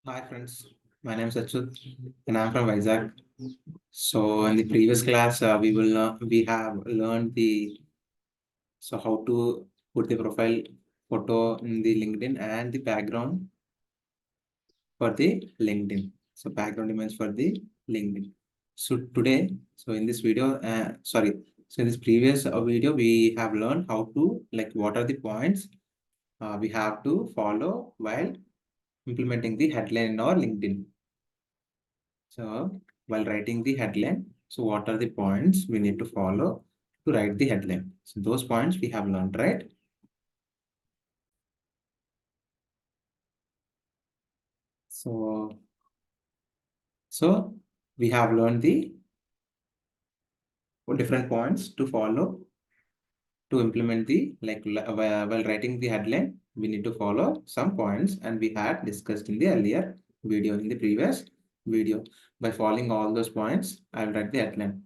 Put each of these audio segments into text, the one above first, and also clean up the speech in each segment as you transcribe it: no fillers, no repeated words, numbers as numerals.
Hi friends, my name is Achut and I'm from Vizag. So in the previous class, we have learned how to put the profile photo in the LinkedIn and the background for the LinkedIn. So background image for the LinkedIn. So today, so in this video, so in this previous video, we have learned how to what are the points we have to follow while implementing the headline in our LinkedIn. So while writing the headline, so what are the points we need to follow to write the headline? So those points we have learned, right? So, so we have learned the different points to follow to implement the while writing the headline, we need to follow some points and we had discussed in the earlier video in the previous video. By following all those points, I'll write the headline.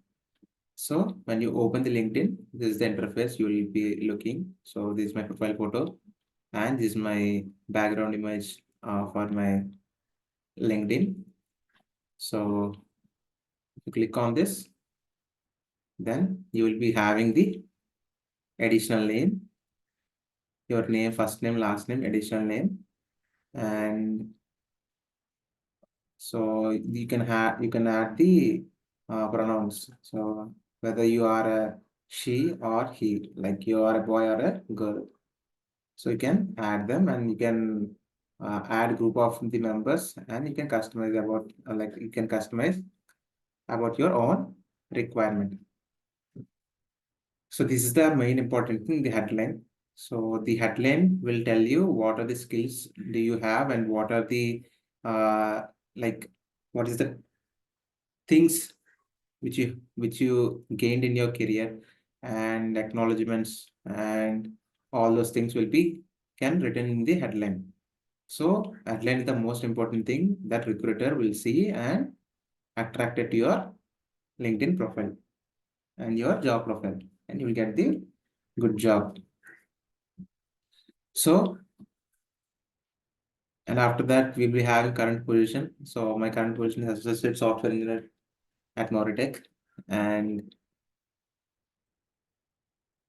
So when you open the LinkedIn, this is the interface you will be looking. So this is my profile photo and this is my background image for my LinkedIn. So if you click on this, then you will be having the additional name, your name, first name, last name, additional name. And so you can add the pronouns. So whether you are a she or he, like you are a boy or a girl. So you can add them and you can add group of the members and you can customize about you can customize about your own requirement. So this is the main important thing, the headline. So the headline will tell you what are the skills do you have and what are the uh, like what is the things which you gained in your career and acknowledgements and all those things will be can written in the headline. So headline is the most important thing that recruiter will see and attracted to your LinkedIn profile and your job profile, and you will get the good job. So, and after that, we'll be having current position. So my current position is associate software engineer at Noritech and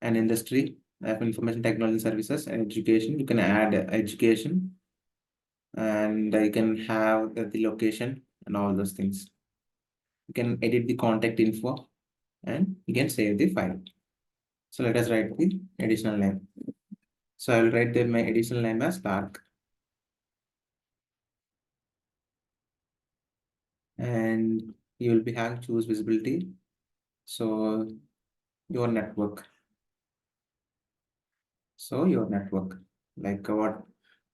an industry of information technology services and education. You can add education and you can have the location and all those things. You can edit the contact info and you can save the file. So let us write the additional name. So I will write my additional name as Stark. And you will be having choose visibility. So your network. So your network, like what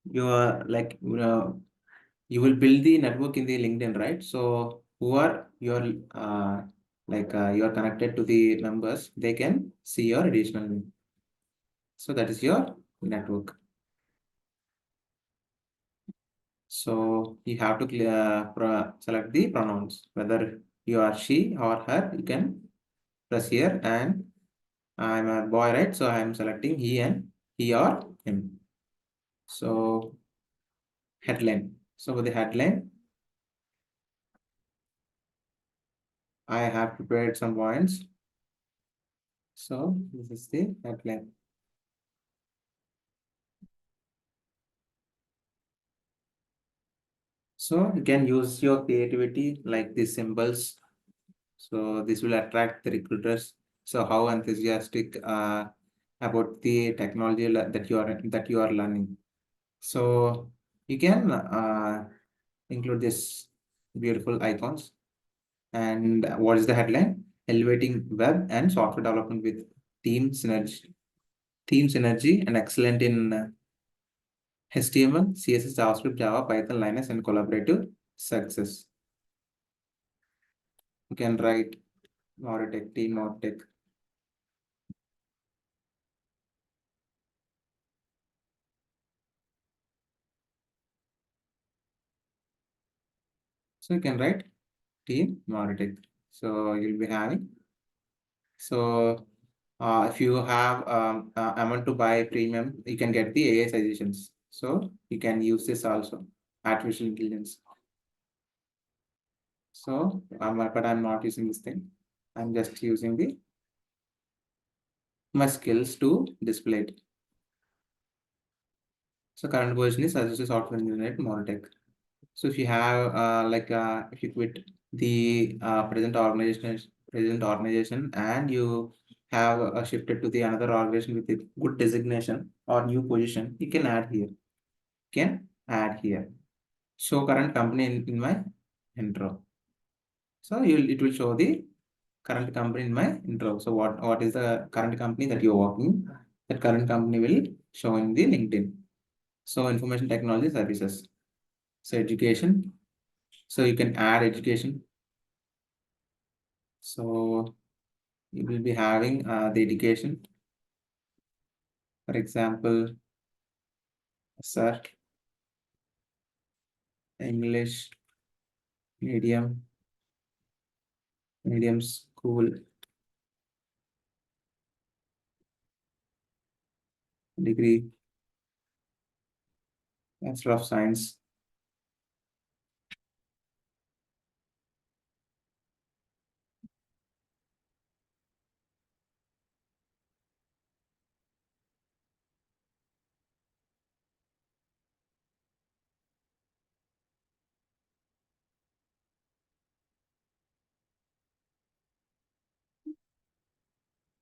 you are like, you will build the network in the LinkedIn, right? So who are your you are connected to the members, they can see your additional name. So that is your network. So you have to select the pronouns, whether you are she or her, you can press here and I'm a boy, right? So I'm selecting he and he or him. So headline. So for the headline, I have prepared some points. So this is the headline. So you can use your creativity like these symbols. So this will attract the recruiters. So how enthusiastic about the technology that you are learning. So you can include this beautiful icons. And what is the headline? Elevating web and software development with team synergy. Team synergy and excellent in HTML, CSS, JavaScript, Java, Python, Linux, and collaborative success. You can write Noritech, Team Noritech. So you can write Team Noritech. So you'll be having. So if you have amount to buy premium, you can get the AI suggestions. So you can use this also, artificial intelligence. So, but I'm not using this thing. I'm just using my skills to display it. So current position is associate software engineer at Monotech. So if you have if you quit the present organization and you have shifted to the another organization with a good designation or new position, you can add here. Can add here. Show current company in my intro. So it will show the current company in my intro. So what is the current company that you're working? That current company will show in the LinkedIn. So information technology services. So education. So you can add education. So you will be having the education. For example, sir, English medium school degree, Bachelor of Science.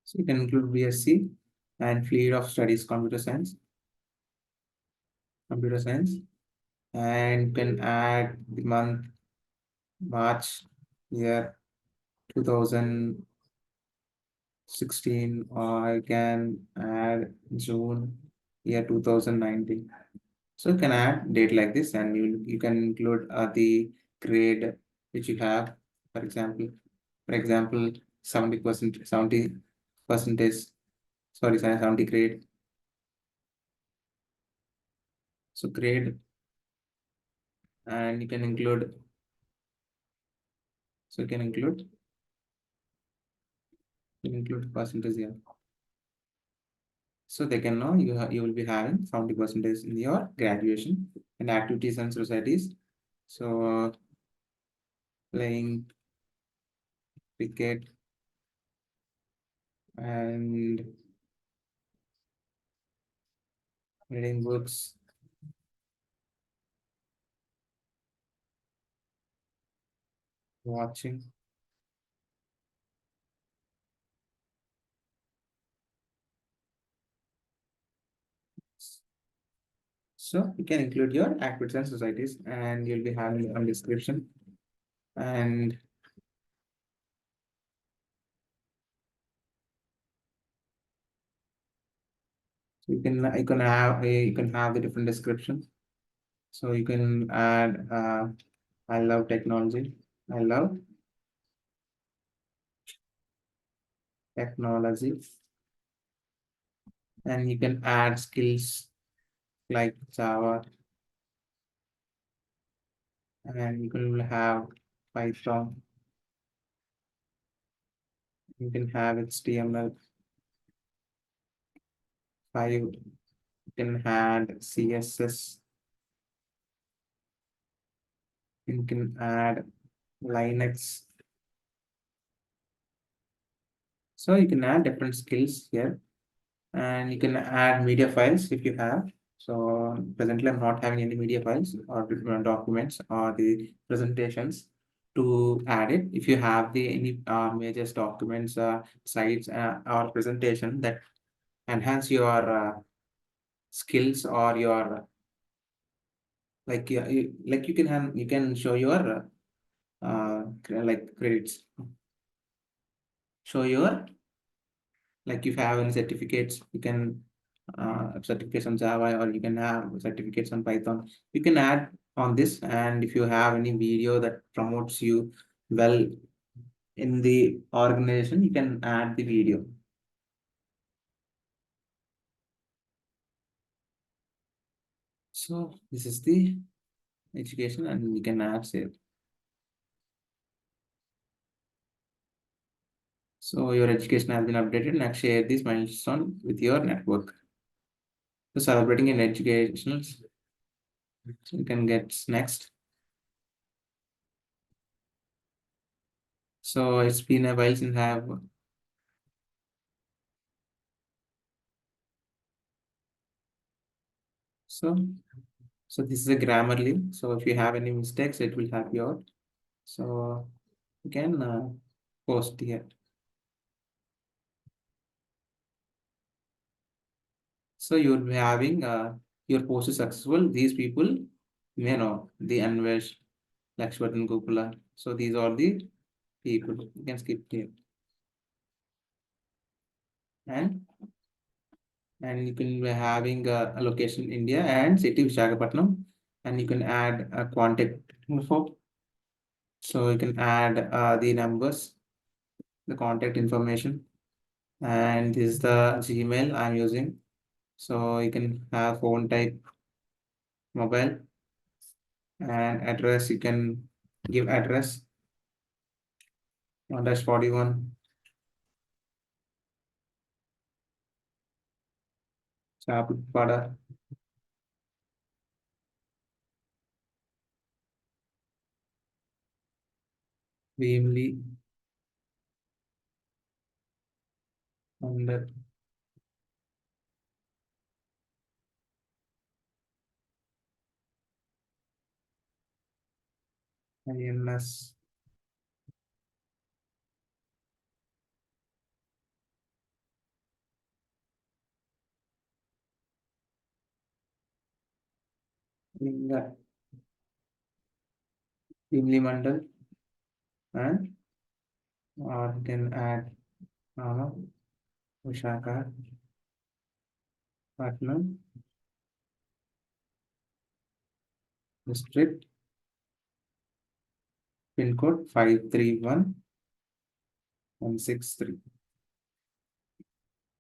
So you can include BSc and field of studies computer science, and you can add the month March year 2016, or I can add June year 2019. So you can add date like this, and you can include the grade which you have. For example, 70 percentage, sorry, 70 grade. So grade, and you can include. So you can include percentage here. So they can know you will be having 70% in your graduation and activities and societies. So playing cricket and reading books, watching. So you can include your activities and societies, and you'll be having a description. And you can have the different descriptions. So you can add I love technology. I love technology. And you can add skills like Java, and you can have Python. You can have HTML5. You can add CSS. You can add Linux. So you can add different skills here, and you can add media files if you have. So presently I'm not having any media files or different documents or the presentations to add it. If you have the any major documents, slides, or presentation that enhance your skills, or your you can show your like credits, show your, like if you have any certificates, you can certificates on Java, or you can have certificates on Python. You can add on this, and if you have any video that promotes you well in the organization, you can add the video. So this is the education, and you can add save. So your education has been updated. Now share this milestone with your network. So celebrating in educational, so you can get next. So it's been a while since I have. So, so this is a Grammarly. So if you have any mistakes, it will help you out. So you can post here. So you'll be having your post is successful. These people, you know, the Anvesh, Lakshvardhan Gopala. So these are the people. You can skip here. And and you can be having a location India and city Visakhapatnam, and you can add a contact info. So you can add the numbers, the contact information, and this is the Gmail I'm using. So you can have phone type, mobile, and address. You can give address 1-41 Chapada, Veemli, under INS, Linga, Veemli Mandal, and or you can add Vishaka, Patnam, district, pin code 531163.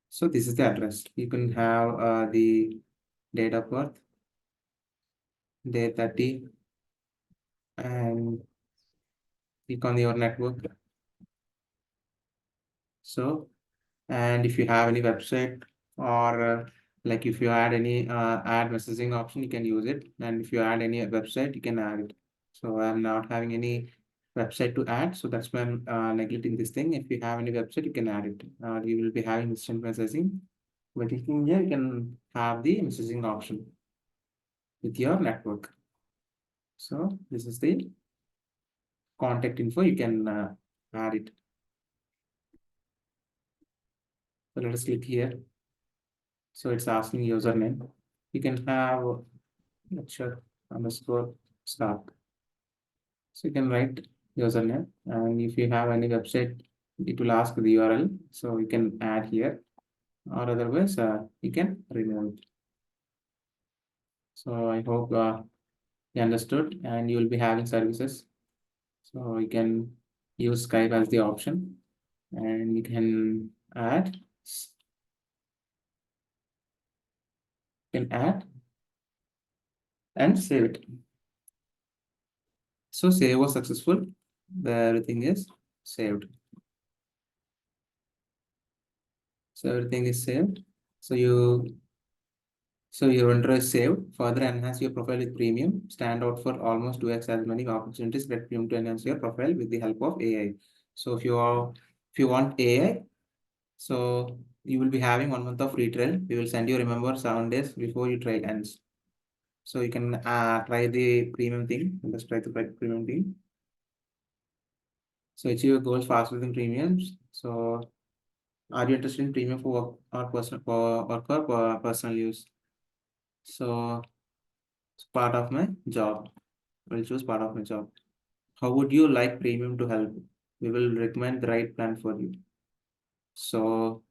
So this is the address. You can have the date of birth, day 30, and click on your network. So, and if you have any website or like if you add any add messaging option, you can use it. And if you add any website, you can add it. So I'm not having any website to add. So that's why I'm neglecting this thing. If you have any website, you can add it. You will be having instant messaging. By clicking here, you can have the messaging option with your network. So this is the contact info. You can add it. So let us click here. So it's asking username. You can have lecture underscore start. So you can write username, and if you have any website, it will ask the URL. So you can add here, or otherwise you can remove it. So I hope you understood, and you will be having services. So you can use Skype as the option, and you can add, and save it. So save was successful. Everything is saved. So everything is saved. So your intro is saved. Further enhance your profile with premium. Stand out for almost 2x as many opportunities. Get premium to enhance your profile with the help of AI. So if you want AI, so you will be having 1 month of free trial. We will send you, remember, 7 days before your trial ends. So you can try the premium thing. Let's try the premium thing. So achieve your goals faster than premiums. So are you interested in premium for work or personal for work or for personal use? So it's part of my job. We'll choose part of my job. How would you like premium to help? We will recommend the right plan for you. So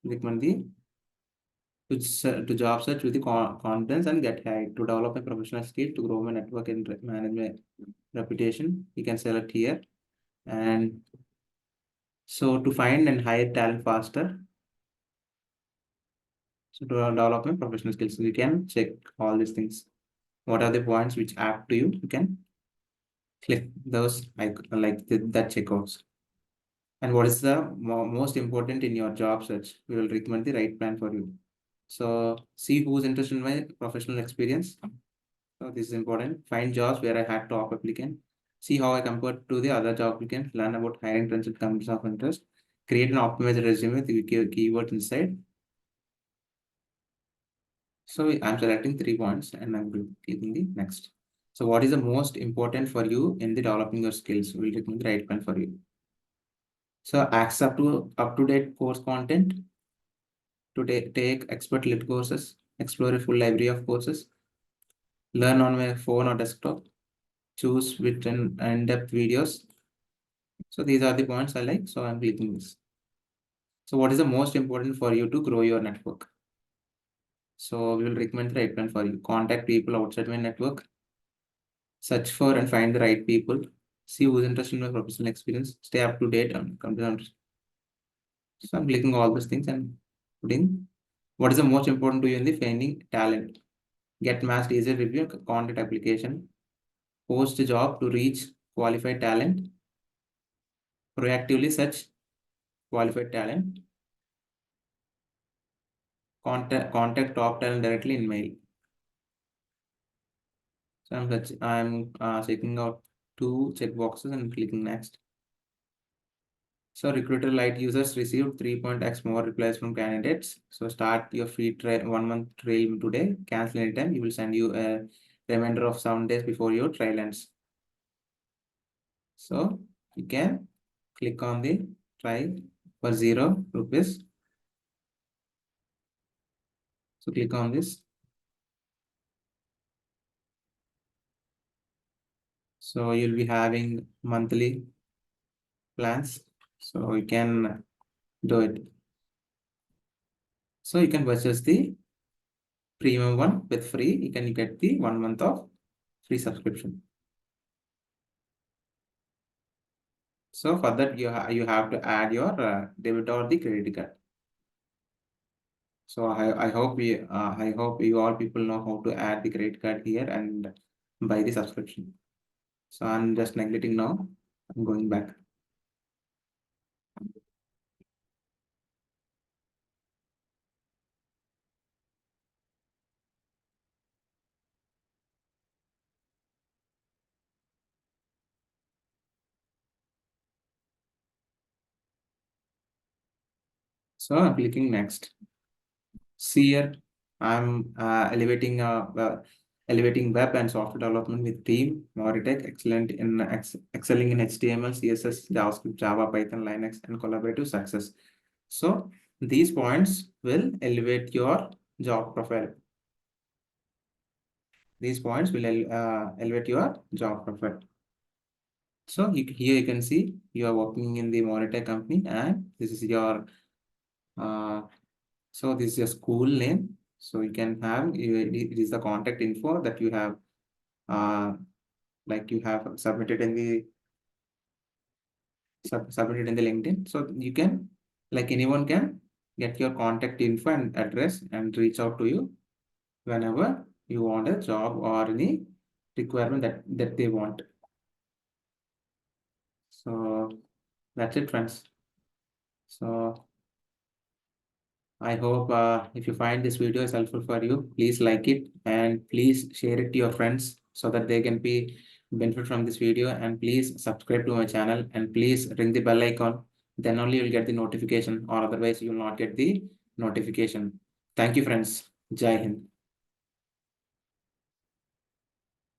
recommend the to job search with the confidence and get high to develop a professional skill to grow my network and manage my reputation. You can select here. And so to find and hire talent faster. So to develop my professional skills, you can check all these things. What are the points which add to you? You can click those like that checkouts. And what is the most important in your job search? We will recommend the right plan for you. So see who's interested in my professional experience. So this is important. Find jobs where I had top applicant. See how I compare to the other job applicants, learn about hiring trends and companies of interest, create an optimized resume with keywords inside. So I'm selecting 3 points and I'm clicking the next. So what is the most important for you in the developing your skills? We'll click the right one for you. So access up-to-date course content, to take expert-led courses, explore a full library of courses, learn on my phone or desktop, choose written in-depth videos. So these are the points I like, so I'm clicking this. So what is the most important for you to grow your network? So we will recommend the right one for you. Contact people outside my network, search for and find the right people, see who's interested in my professional experience, stay up to date and come to. So I'm clicking all those things and putting what is the most important to you in the finding talent. Get matched easy review, contact application, post a job to reach qualified talent, proactively search qualified talent, contact top talent directly in mail. So I'm checking out 2 checkboxes and clicking next. So Recruiter Lite users received 3.x more replies from candidates. So start your free trial 1 month trial today. Cancel anytime. You will send you a reminder of 7 days before your trial ends. So you can click on the trial for 0 rupees. So click on this. So you'll be having monthly plans. So you can do it. So you can purchase the premium one with free. You can get the 1 month of free subscription. So for that, you have to add your debit or the credit card. So I hope you all people know how to add the credit card here and buy the subscription. So I'm just neglecting now. I'm going back. So I'm clicking next. See here, I'm elevating web and software development with team Moritech, excelling in HTML, CSS, JavaScript, Java, Python, Linux, and collaborative success. So these points will elevate your job profile. These points will elevate your job profile. So here you can see you are working in the Moritech company, and this is your so this is your school name. So you can have it is the contact info that you have like you have submitted in the submitted in the LinkedIn. So you can like anyone can get your contact info and address and reach out to you whenever you want a job or any requirement that they want. So that's it, friends. So I hope if you find this video is helpful for you, please like it and please share it to your friends so that they can be benefit from this video, and please subscribe to my channel and please ring the bell icon. Then only you'll get the notification, or otherwise you will not get the notification. Thank you, friends. Jai Hind.